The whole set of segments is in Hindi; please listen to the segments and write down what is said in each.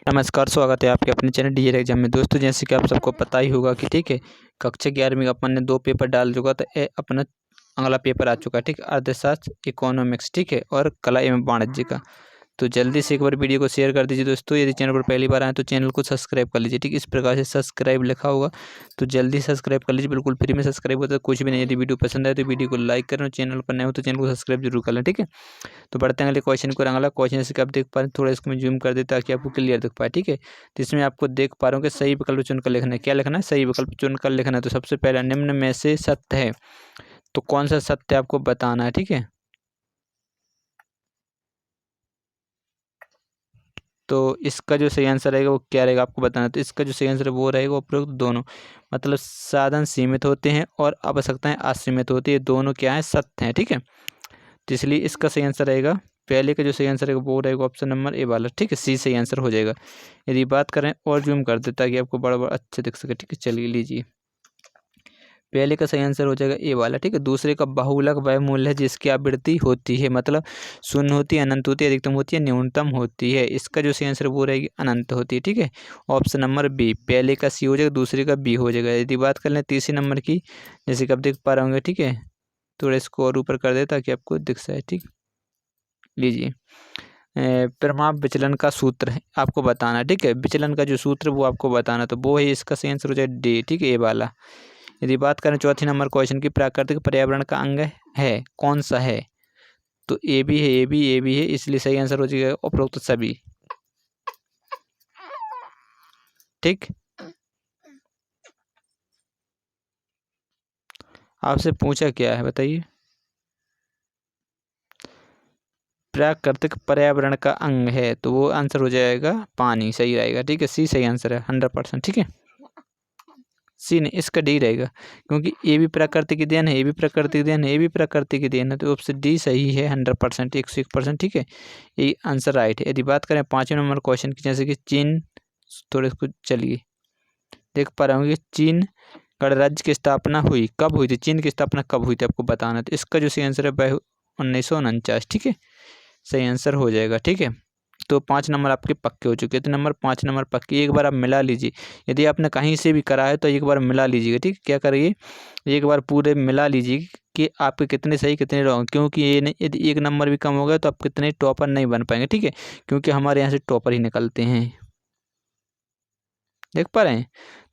नमस्कार, स्वागत है आपके अपने चैनल डीएलएड एग्जाम में। दोस्तों, जैसे कि आप सबको पता ही होगा कि ठीक है, कक्षा 11वीं का अपन ने 2 पेपर डाल चुका था। अपना अगला पेपर आ चुका है, ठीक है, अर्थशास्त्र, इकोनॉमिक्स, ठीक है, और कला एवं वाणिज्य का। तो जल्दी से एक बार वीडियो को शेयर कर दीजिए दोस्तों। यदि चैनल पर पहली बार आए तो चैनल को सब्सक्राइब कर लीजिए, ठीक है। इस प्रकार से सब्सक्राइब लिखा होगा तो जल्दी सब्सक्राइब कर लीजिए, बिल्कुल फ्री में सब्सक्राइब होता है, कुछ भी नहीं। यदि वीडियो पसंद आए तो वीडियो को लाइक करें और चैनल पर नए हो तो चैनल को सब्सक्राइब जरूर कर लें, ठीक है। तो बढ़ते हैं अगले क्वेश्चन को। अगला क्वेश्चन जैसे कि आप देख पा रहे हैं, थोड़ा इसको मैं जूम कर देता ताकि आपको क्लियर दिख पाए, ठीक है। तो इसमें आपको देख पा रहा हूँ कि सही विकल्प चुनकर लिखना है। क्या लिखना है? सही विकल्प चुनकर लिखना है। तो सबसे पहला, निम्न में से सत्य है, तो कौन सा सत्य आपको बताना है, ठीक है। तो इसका जो सही आंसर रहेगा वो क्या रहेगा आपको बताना है। तो इसका जो सही आंसर है वो रहेगा उपरोक्त दोनों, मतलब साधन सीमित होते हैं और आवश्यकताएं असीमित होती है, दोनों क्या है? सत्य हैं, ठीक है। तो इसलिए इसका सही आंसर रहेगा, पहले का जो सही आंसर है वो रहेगा ऑप्शन नंबर ए वाला, ठीक है। सी सही आंसर हो जाएगा। यदि बात करें और जूम कर दे ताकि आपको बड़ा बड़ा अच्छे दिख सके, ठीक है। चलिए लीजिए, पहले का सही आंसर हो जाएगा ए वाला, ठीक है। दूसरे का बहुलक वह मूल्य है जिसकी आवृत्ति होती है, मतलब शून्य होती है, अनंत होती है, अधिकतम होती है, न्यूनतम होती है। इसका जो सही आंसर वो रहेगी अनंत होती है, ठीक है। ऑप्शन नंबर बी, पहले का सी हो जाएगा, दूसरे का बी हो जाएगा। यदि बात कर लें तीसरे नंबर की, जैसे कि आप देख पा रहे होंगे, ठीक है। थोड़ा इसको और ऊपर कर दे ताकि आपको दिख जाए, ठीक। लीजिए, प्रभाव विचलन का सूत्र है आपको बताना, ठीक है। विचलन का जो सूत्र वो आपको बताना, तो वो है इसका सही आंसर हो जाए डी, ठीक है, ए वाला। यदि बात करें चौथी नंबर क्वेश्चन की, प्राकृतिक पर्यावरण का अंग है, कौन सा है? तो ए भी है, ए भी है, इसलिए सही आंसर हो जाएगा उपरोक्त सभी, ठीक। आपसे पूछा क्या है बताइए? प्राकृतिक पर्यावरण का अंग है, तो वो आंसर हो जाएगा पानी, सही रहेगा, ठीक है। सी सही आंसर है 100%, ठीक है। सी नहीं, इसका डी रहेगा, क्योंकि ए भी प्रकृति की देन है, ए भी प्रकृति की देन है, ए भी प्रकृति की देन है, तो ऑप्शन डी सही है 100%, 101%, ठीक है। ये आंसर राइट है। यदि बात करें 5वें नंबर क्वेश्चन की, जैसे कि चीन, थोड़े इसको चलिए देख पा रहे होंगे, चीन गणराज्य की स्थापना हुई कब हुई थी? चीन की स्थापना कब हुई थी आपको बताना है। तो इसका जो सही आंसर है वह 1949, ठीक है, सही आंसर हो जाएगा, ठीक है। तो 5 नंबर आपके पक्के हो चुके हैं। तो नंबर 5 नंबर पक्के, एक बार आप मिला लीजिए। यदि आपने कहीं से भी करा है तो एक बार मिला लीजिएगा, ठीक है। क्या करिए, एक बार पूरे मिला लीजिए कि आपके कितने सही कितने रॉन्ग, क्योंकि ये नहीं, यदि एक नंबर भी कम हो गया तो आप कितने टॉपर नहीं बन पाएंगे, ठीक है, क्योंकि हमारे यहाँ से टॉपर ही निकलते हैं, देख पा रहे हैं।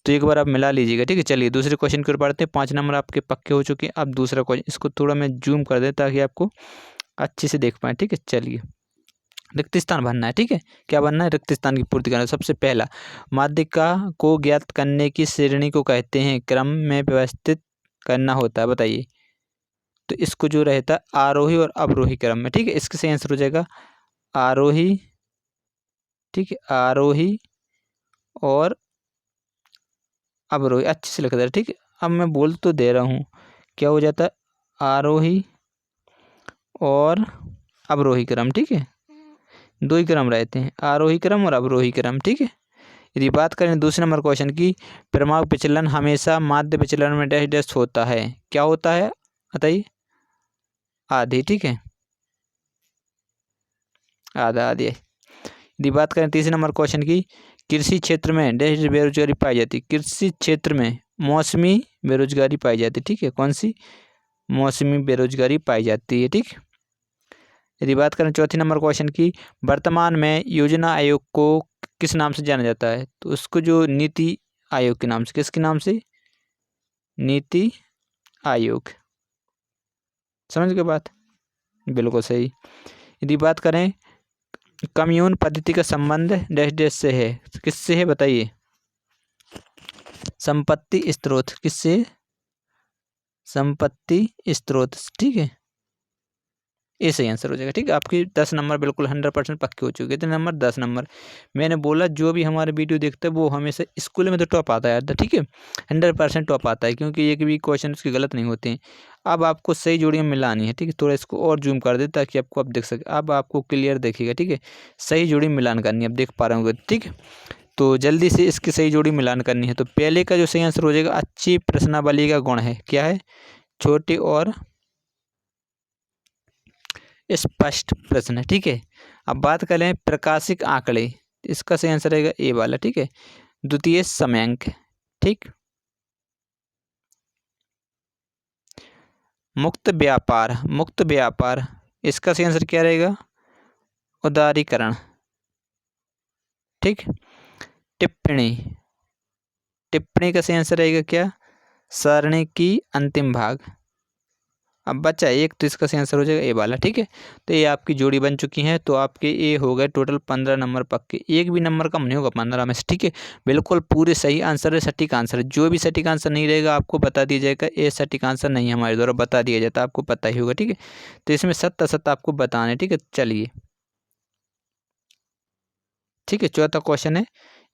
तो एक बार आप मिला लीजिएगा, ठीक है। चलिए दूसरे क्वेश्चन की ओर बढ़ते हैं। 5 नंबर आपके पक्के हो चुके हैं। अब दूसरा क्वेश्चन, इसको थोड़ा मैं जूम कर दें ताकि आपको अच्छे से देख पाएँ, ठीक है। चलिए, रिक्त स्थान भरना है, ठीक है। क्या भरना है? रिक्त स्थान की पूर्ति करना है। सबसे पहला, माध्यिका को ज्ञात करने की श्रेणी को कहते हैं, क्रम में व्यवस्थित करना होता है, बताइए। तो इसको जो रहता है आरोही और अवरोही क्रम में, ठीक है। इसके सही आंसर हो जाएगा आरोही, ठीक है, आरोही और अवरोही, अच्छे से लिख दे रहा है, ठीक है। अब मैं बोल तो दे रहा हूँ, क्या हो जाता है? आरोही और अवरोही क्रम, ठीक है। दो ही क्रम रहते हैं, आरोही क्रम और अवरोही क्रम, ठीक है। यदि बात करें दूसरे नंबर क्वेश्चन की, प्रमाण विचलन हमेशा माध्य विचलन में डैश डैश होता है, क्या होता है बताइए? आधी, ठीक है, आधा आधी। यदि बात करें तीसरे नंबर क्वेश्चन की, कृषि क्षेत्र में डैश बेरोजगारी पाई जाती है, कृषि क्षेत्र में मौसमी बेरोजगारी पाई जाती है, ठीक है। कौन सी? मौसमी बेरोजगारी पाई जाती है, ठीक। यदि बात करें चौथी नंबर क्वेश्चन की, वर्तमान में योजना आयोग को किस नाम से जाना जाता है? तो उसको जो नीति आयोग के नाम से, किसके नाम से? नीति आयोग, समझ गए बात? बिल्कुल सही। यदि बात करें कम्यून पद्धति का संबंध डैश डैश से है, किससे है बताइए? संपत्ति स्रोत, किससे? संपत्ति स्रोत, ठीक है, ये सही आंसर हो जाएगा, ठीक है। आपकी 10 नंबर बिल्कुल 100% पक्के हो चुके हैं। तो नंबर 10 नंबर, मैंने बोला जो भी हमारे वीडियो देखता है वो हमेशा स्कूल में तो टॉप आता है यार, ठीक है, 100% टॉप आता है, क्योंकि एक भी क्वेश्चन उसके गलत नहीं होते हैं। अब आपको सही जोड़ियाँ मिलानी है, ठीक है। थोड़ा इसको और जूम कर दे ताकि आपको अब दिख सके, अब आपको क्लियर देखिएगा, ठीक है। सही जोड़ी मिलान करनी है, अब देख पा रहे होंगे, ठीक है। तो जल्दी से इसकी सही जोड़ी मिलान करनी है। तो पहले का जो सही आंसर हो जाएगा, अच्छी प्रश्नावली का गुण है, क्या है? छोटे और स्पष्ट प्रश्न है, ठीक है। अब बात करें प्रकाशिक आंकड़े, इसका सही आंसर रहेगा ए वाला, ठीक है। द्वितीय समयांक, ठीक। मुक्त व्यापार, मुक्त व्यापार, इसका सही आंसर क्या रहेगा? उदारीकरण, ठीक। टिप्पणी, टिप्पणी का सही आंसर रहेगा क्या? सरणी की अंतिम भाग। अब बचा एक, तो इसका सही आंसर हो जाएगा ए वाला, ठीक है। तो ये आपकी जोड़ी बन चुकी है। तो आपके ये हो गए टोटल 15 नंबर पक्के, एक भी नंबर कम नहीं होगा 15 में से, ठीक है। बिल्कुल पूरे सही आंसर है, सटीक आंसर है। जो भी सटीक आंसर नहीं रहेगा आपको बता दिया जाएगा, ये सटीक आंसर नहीं है, हमारे द्वारा बता दिया जाता है, आपको पता ही होगा, ठीक है। तो इसमें सत्य असत्य आपको बताना है, ठीक है। चलिए, ठीक है, चौथा क्वेश्चन है,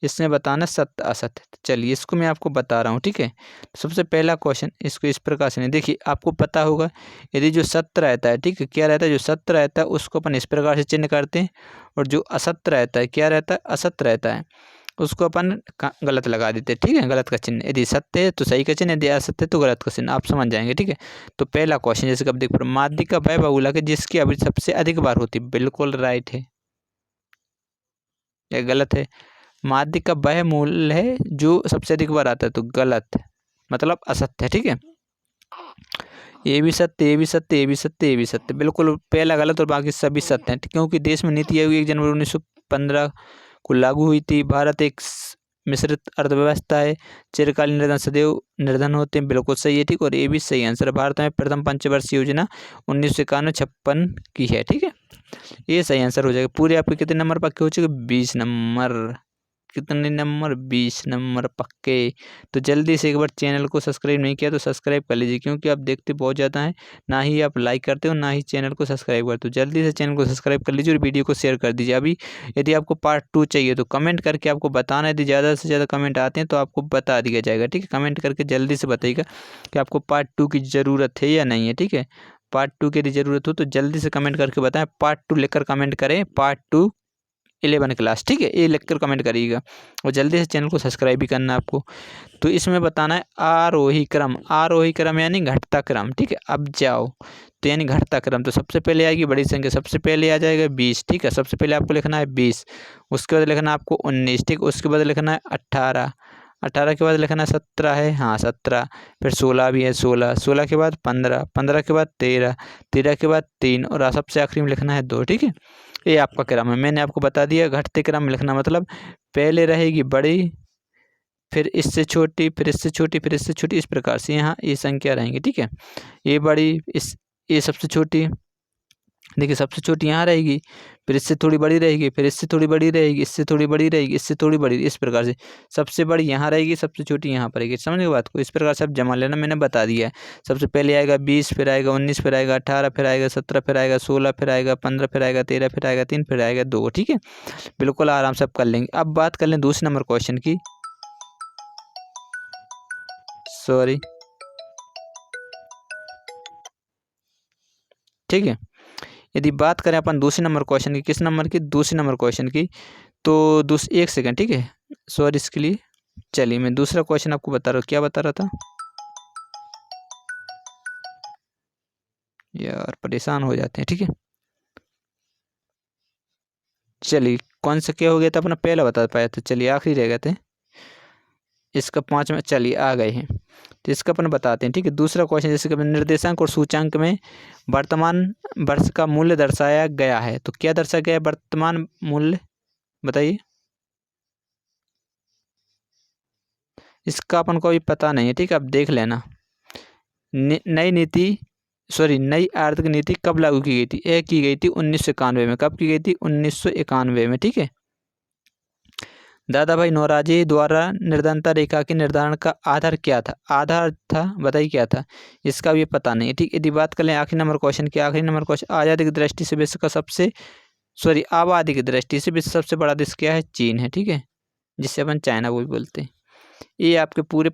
इसमें बताना सत्य असत्य। तो चलिए इसको मैं आपको बता रहा हूँ, ठीक है। सबसे पहला क्वेश्चन इसको इस प्रकार से नहीं, देखिए आपको पता होगा, यदि जो सत्य रहता है, ठीक है, क्या रहता है, जो सत्य रहता है उसको अपन इस प्रकार से चिन्ह करते हैं, और जो असत्य रहता है, क्या रहता है, असत्य रहता है, उसको अपन गलत लगा देते हैं, ठीक है। गलत का चिन्ह, यदि सत्य है तो सही का चिन्ह, यदि असत्य है तो गलत का चिन्ह, आप समझ जाएंगे, ठीक है। तो पहला क्वेश्चन जैसे कि आप देख पा रहे, माध्यिका वह बहुलक है जिसकी आवृत्ति सबसे अधिक बार होती है, बिल्कुल राइट है या गलत है? माध्य का वह मूल है जो सबसे अधिक बार आता है, तो गलत है, मतलब असत्य है, ठीक है। ये भी सत्य, ये भी सत्य, ये भी सत्य, ये भी सत्य, बिल्कुल पहला गलत और बाकी सभी सत्य हैं, क्योंकि देश में नीति आयोग 1 जनवरी 1915 को लागू हुई थी। भारत एक मिश्रित अर्थव्यवस्था है, चिरकालीन निर्धन सदैव निर्धन होते हैं, बिल्कुल सही है, ठीक। और ये भी सही आंसर है। भारत में प्रथम पंचवर्षीय योजना 1951-56 की है, ठीक है। ये सही आंसर हो जाएगा। पूरे आपके कितने नंबर पक्के हो चुके? 20 नंबर। कितने नंबर? 20 नंबर पक्के। तो जल्दी से एक बार चैनल को सब्सक्राइब नहीं किया तो सब्सक्राइब कर लीजिए, क्योंकि आप देखते बहुत ज़्यादा हैं, ना ही आप लाइक करते हो, ना ही चैनल को सब्सक्राइब करते हो। जल्दी से चैनल को सब्सक्राइब कर लीजिए और वीडियो को शेयर कर दीजिए। अभी यदि आपको पार्ट 2 चाहिए तो कमेंट करके आपको बताना है, यदि ज़्यादा से ज़्यादा कमेंट आते हैं तो आपको बता दिया जाएगा, ठीक है। कमेंट करके जल्दी से बताइएगा कि आपको पार्ट 2 की ज़रूरत है या नहीं है, ठीक है। पार्ट 2 की यदि ज़रूरत हो तो जल्दी से कमेंट करके बताएं। पार्ट 2 लिखकर कमेंट करें, पार्ट 2 11 क्लास, ठीक है, ये लिखकर कमेंट करिएगा। और जल्दी से चैनल को सब्सक्राइब भी करना है आपको। तो इसमें बताना है आरोही क्रम, आरोही क्रम यानी घटता क्रम, ठीक है। अब जाओ, तो यानी घटता क्रम, तो सबसे पहले आएगी बड़ी संख्या, सबसे पहले आ जाएगा 20, ठीक है। सबसे पहले आपको लिखना है 20, उसके बाद लिखना है आपको 19, ठीक। उसके बाद लिखना है 18, 18 के बाद लिखना है 17 है, हाँ 17, फिर 16 भी है, 16, 16 के बाद 15, 15 के बाद 13, 13 के बाद 3, और सबसे आखिरी में लिखना है 2, ठीक है। ये आपका क्रम है, मैंने आपको बता दिया। घटते क्रम में लिखना मतलब पहले रहेगी बड़ी, फिर इससे छोटी, फिर इससे छोटी, फिर इससे छोटी, इस प्रकार से यहाँ ये संख्या रहेंगी, ठीक है। ये बड़ी, ये सबसे छोटी, देखिए सबसे छोटी यहाँ रहेगी, फिर इससे थोड़ी बड़ी रहेगी, फिर इससे थोड़ी बड़ी रहेगी, इससे थोड़ी बड़ी रहेगी, इससे थोड़ी बड़ी, इस प्रकार से सबसे बड़ी यहाँ रहेगी, सबसे छोटी यहाँ पर रहेगी। समझ गए बात को? इस प्रकार से आप जमा लेना, मैंने बता दिया है। सबसे पहले आएगा 20, फिर आएगा 19, फिर आएगा 18, फिर आएगा 17, फिर आएगा 16, फिर आएगा 15, फिर आएगा 13, फिर आएगा 3, फिर आएगा 2, ठीक है। बिल्कुल आराम से आप कर लेंगे। अब बात कर लें दूसरे नंबर क्वेश्चन की, सॉरी, ठीक है। यदि बात करें अपन दूसरे नंबर क्वेश्चन की, किस नंबर की? दूसरे नंबर क्वेश्चन की। तो एक सेकंड, ठीक है, सॉरी इसके लिए। चलिए मैं दूसरा क्वेश्चन आपको बता रहा हूँ, क्या बता रहा था यार, परेशान हो जाते हैं, ठीक है। चलिए कौन सा क्या हो गया था, अपना पहला बता पाया तो चलिए आखिरी रह गए थे, इसका 5 में चलिए आ गए हैं, तो इसका अपन बताते हैं, ठीक है। दूसरा क्वेश्चन, जैसे कि निर्देशांक और सूचांक में वर्तमान वर्ष का मूल्य दर्शाया गया है, तो क्या दर्शाया गया है वर्तमान मूल्य, बताइए। इसका अपन को अभी पता नहीं है, ठीक है, आप देख लेना। नई नीति, सॉरी, नई आर्थिक नीति कब लागू की गई थी? यह की गई थी 1991 में। कब की गई थी? 1991 में, ठीक है। दादा भाई नौरोजी द्वारा निर्धनता रेखा के निर्धारण का आधार क्या था? आधार था, बताइए क्या था? इसका भी पता नहीं है, ठीक। यदि बात करें आखिरी नंबर क्वेश्चन की, आखिरी नंबर क्वेश्चन, आज़ादी की दृष्टि से विश्व का सबसे, सॉरी, आबादी की दृष्टि से विश्व सबसे बड़ा देश क्या है? चीन है, ठीक है, जिससे अपन चाइना को भी बोलते हैं। ये आपके पूरे,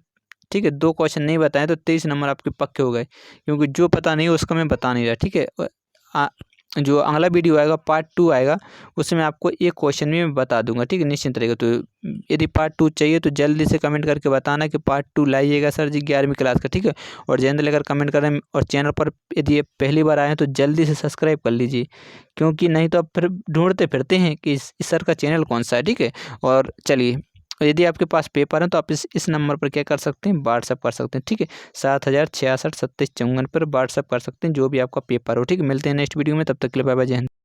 ठीक है, 2 क्वेश्चन नहीं बताएं तो 23 नंबर आपके पक्के हो गए, क्योंकि जो पता नहीं है उसका मैं बता नहीं रहा, ठीक है। जो अगला वीडियो आएगा पार्ट 2 आएगा, उसमें आपको एक क्वेश्चन भी मैं बता दूंगा, ठीक है, निश्चिंत रहेगा। तो यदि पार्ट 2 चाहिए तो जल्दी से कमेंट करके बताना कि पार्ट 2 लाइएगा सर जी 11वीं क्लास का, ठीक है। और जयेंद्र लेकर कमेंट करें, और चैनल पर यदि ये पहली बार आए हैं तो जल्दी से सब्सक्राइब कर लीजिए, क्योंकि नहीं तो आप फिर ढूंढते फिरते हैं कि इस सर का चैनल कौन सा है, ठीक है। और चलिए, यदि आपके पास पेपर है तो आप इस नंबर पर क्या कर सकते हैं, व्हाट्सअप कर सकते हैं, ठीक है। 7066 2754 पर व्हाट्सअप कर सकते हैं जो भी आपका पेपर हो, ठीक है। मिलते हैं नेक्स्ट वीडियो में, तब तक के लिए बाय बाय, जय हिंद।